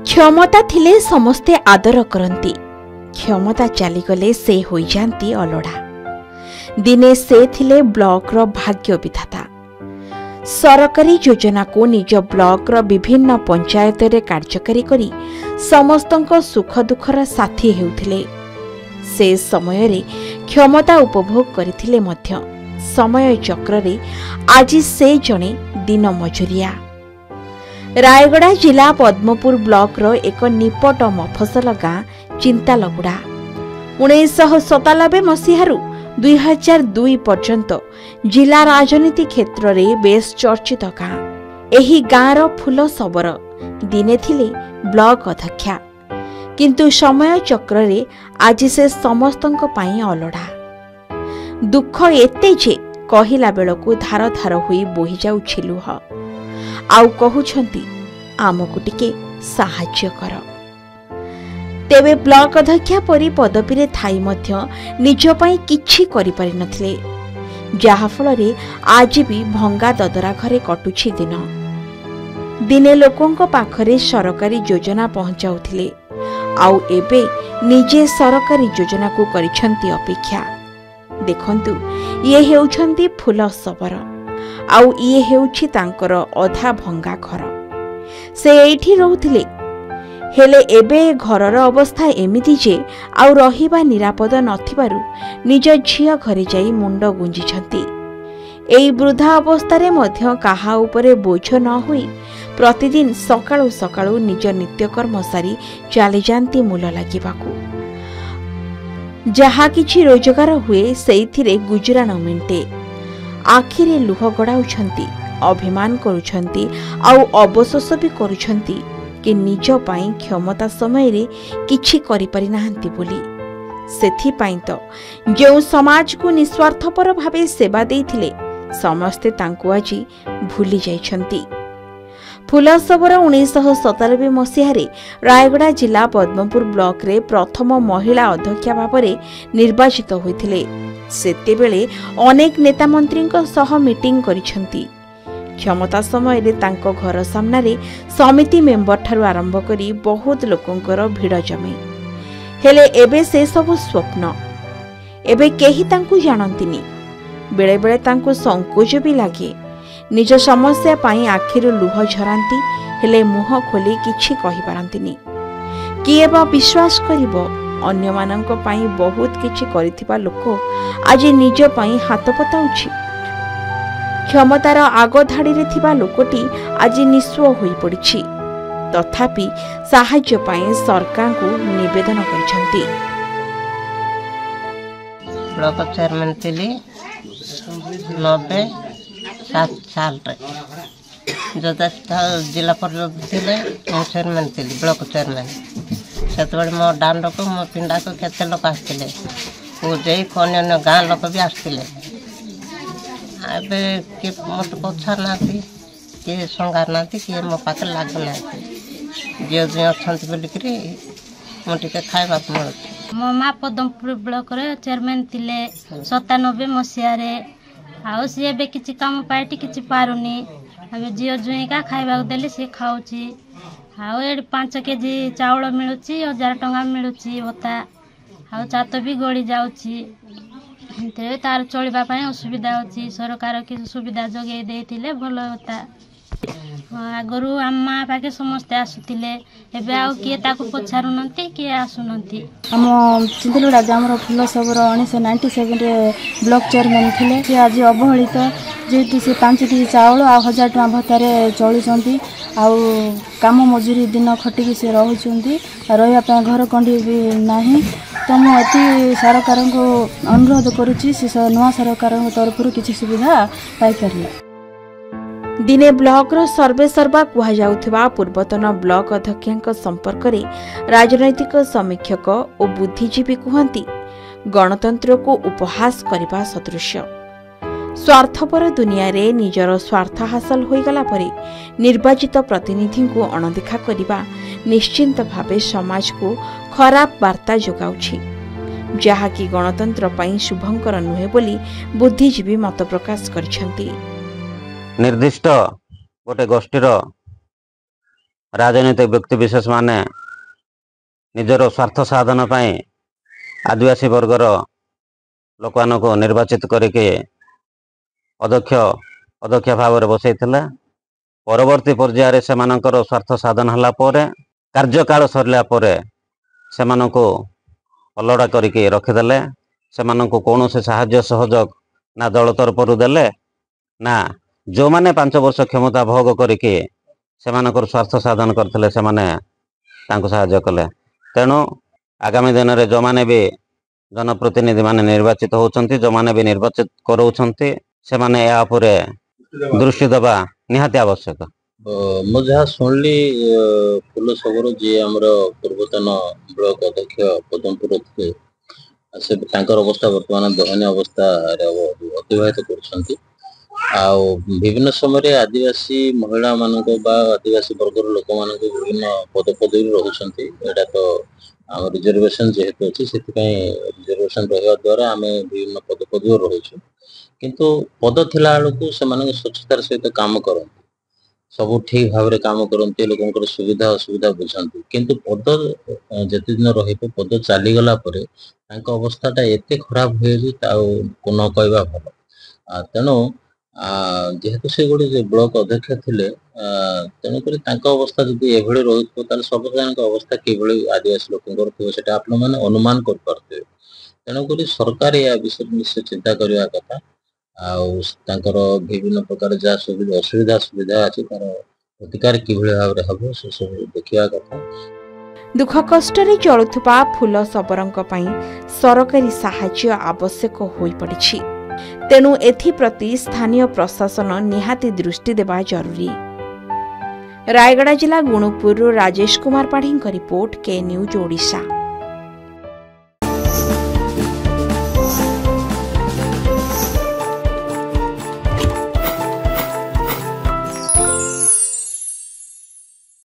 क्षमता थिले समस्ते आदर करती, क्षमता चलीगले से हो जाती अलड़ा। दिने से थिले ब्लॉक रो भाग्य विधाता। सरकारी योजना को निज ब्लॉक रो विभिन्न पंचायत रे कार्यकारी करी समस्तंक सुख दुखर साथी हेउथिले। से समय रे क्षमता उपभोग करिथिले मध्य समय चक्र रे आज से जणे दिन मजुरिया। रायगड़ा जिला पद्मपुर ब्लॉक रो एक निपट मफसल गाँ चिंतालगुड़ा 1997 मसीहारू 2002 पर्यंत जिला राजनीति क्षेत्र में बेस चर्चित गाँ। एही गाँर फूल सबर दिने थिले ब्लॉक अध्यक्षा, किंतु समय चक्र रे आज से समस्तंक पाई अलड़ा। दुख एते जे कहिला बेलकु धार धार होई बोही जाउछि लुह। आउ कहउछंती आमकु टिके साहाय्य कर। तेबे ब्लॉक अध्यक्षा परी पदवी रे थाई मध्य निज पई किछि करि पारि नथिले, जाहा फलरे आज भी भंगा ददरा घरे कटुछि दिन। दिने लोकंक पाखरे सरकारी योजना पहुंचाउथिले, आउ एबे निजे सरकारी योजना को करिछंती अपेक्षा। देखंतु ये हेउछंती फूल सबर, आउ ये हेउछि तांकर अधा भंगा घर। से एठी रहउथिले, हेले एबे घरर अवस्था एमिति जे आउ रहिबा निरापद नथिबारु निज झिया घरे जाई मुंड गुंजिछंती। एई वृद्धा अवस्था रे मध्य काहा उपरे बोझ न होई प्रतिदिन सकाळु सकाळु निज नित्यकर्म सारी चली जांती मूल लागिबाकू। जहा किछि रोजगार हुए सेइथिरे गुजराण मिंटे। आखिरे लुह गड़ाउछंती, अभिमान करुछंती, आउ अवशोष भी करुछंती कि निज पाई क्षमता समय रे किछि करि पारि नाहंती बोली। सेथि पाई तो जो समाज को निस्वार्थपर भावे सेवा देइथिले समस्ते तांको आजी भूली जाइछंती। फूलसबर 1997 मसीहारे रायगड़ा जिला पद्मपुर ब्लॉक रे प्रथम महिला अध्यक्षा भावरे निर्वाचित होइथिले। सेतेबेले अनेक नेता मंत्री सह मीटिंग करिछंती। क्षमता समय रे तांको घर सामना रे समिति मेंबर ठारू आरंभ करी बहुत लोकंकर भिड़ जमे। हेले एबे से सब स्वप्न। एबे केही तांको जानंतिनी। बेले बेले तांको संकोच भी लागे। निज समस्या पाई आखिरु लुह झरांती, हेले मुह खोली किछि कहि पारंतिनी। किए बा विश्वास करिवो? अन्य मानंक पाई बहुत किछि करिथिबा लोक आज निज पाई हाथ पताउछि। क्षमतार आग धाड़ी रे थिबा लोकटी आज निस्व होई पड़िछि। तथापि साहाय्य पाई सरकार को निवेदन करिसंती। ब्लॉक चेयरमैन थिली 97 साल जोदा जिला परिषद थिले चेयरमैन थिली ब्लॉक चेयरमैन। सेतबेले मो दांड को मो पिंडा को केते लोक आस्थिले, पूजे अन्य गाँ लोक भी आस्थिले। एबे के मत पछार नाथी के संगार नाथी के मो पाखे लाग नाथी जे जे अछंती बोली करी मो टिके खाइबा मिलुछ। मो मा पद्मपुर ब्लॉक रे चेयरमैन थिले 97 मसिया रे। आउ सी एबे किछि काम पार्टी किछि पारुनी। एबे जियो जुइका खाइबा देली से खाउची। आउ ए 5 केजी चावल मिलुची, 1000 टंका मिलुची होता। आउ चात भी गड़ी जाउची। ते तार चलिबा पय असुविधा होची। सरकार के सुविधा जगे देथिले भलो होता। आगरु अम्मा पाके समस्त आसुतिले, एबे आउ किए ताको पछारु नंती किए आसु नंती। हम चिंतलुडा जामर फूल सबर 1997 रे ब्लॉक चेयरमैन थिले। से आज अवहेलित जेति से 5 केजी चावल आ 1000 टका भत्तारे चलुचंती। आउ काम मजूरी दिन खटिकी से रहुचंती। रहिया पे घर कंडी भी नाही। तो मु अति सरकार को अनुरोध करुची से नुआ सरकार तरफ किसी सुविधा पाई पारिले। दिने ब्लॉक रो सर्वे सर्वा कुहा जाउथिबा पूर्वतन ब्लॉक अध्यक्षक संपर्क रे राजनैतिक समीक्षक और बुद्धिजीवी कहती गणतंत्र को उपहास करने सदृश। स्वार्थपर दुनिया रे निजर स्वार्थ हासिल होईगला परे निर्वाचित प्रतिनिधि को अणदेखा करने निश्चिंत भावे समाज को खराब वार्ता जोगाउछि, जहाँकि गणतंत्र पई शुभंकर नुहे बोली बुद्धिजीवी मत प्रकाश करछंती। निर्दिष्ट गोटे गोष्ठीर राजनीतिक व्यक्तिविशेष माने निजर स्वार्थ साधन पाई आदिवासी वर्गर लोक को निर्वाचित करके अध्यक्ष भाव में बसई परवर्ती पर्यायर से स्वार्थ साधन हला परे कार्यकाल सरला परे से अलड़ा करके रखिदेले से कौन से साहाय्य सहयोग ना दल तरफ देले ना जो माने 5 वर्ष क्षमता भोग करके स्वार्थ साधन करते साहाय्य कले। तेणु आगामी दिन में जो मैंने भी जनप्रतिनिधि माने निर्वाचित होती जो मैंने भी निर्वाचित कराउछंती से माने या उपरे दृष्टि देवा निहाती आवश्यक। मु जहाँ शुणली फुलसगर जी आमर पूर्वतन ब्लॉक अध्यक्ष पदमपुर थे से अवस्था बर्तमान दयनीय अवस्था अतिवाहित कर विभिन्न समय आदिवासी महिला मानक आदिवासी वर्गर लोक मान विभिन्न पदपदवी रोचे यहाँ तो आम रिजर्वेशन जेहेतु अच्छी से रिजर्वेशन रहा द्वारा आम विभिन्न पदपदवी रोचु किंतु पद थिला बेलू से स्वच्छतार सहित काम करते सब ठीक भाव में काम करते लोक सुविधा असुविधा बुझाते किंतु पद जिते दिन रद चलीगला अवस्थाटा एत खराब हुए न कहवा भल। तेणु जेहेतु से गोटे ब्लॉक अध्यक्ष थे तेणुक अवस्था जब ये रोता सब अवस्था कि आदिवासी लोक से आप अनुमान कर तेणुक सरकार या विषय निश्चय चिंता करने कथा विभिन्न प्रकार जहाँ सुविधा असुविधा सुविधा अच्छी तार प्रतिकार कि भाव में हम से सब देखा कथा। दुख कष्ट चलुवा फूल सबरंक पई सरकारी साहाय्य आवश्यक होई पड़िछि। तेणु एथिप्रति स्थानीय प्रशासन निहाती दृष्टि देवा जरूरी। रायगड़ा जिला गुणुपुर राजेश कुमार पाढ़ी रिपोर्ट के न्यूज ओडिशा।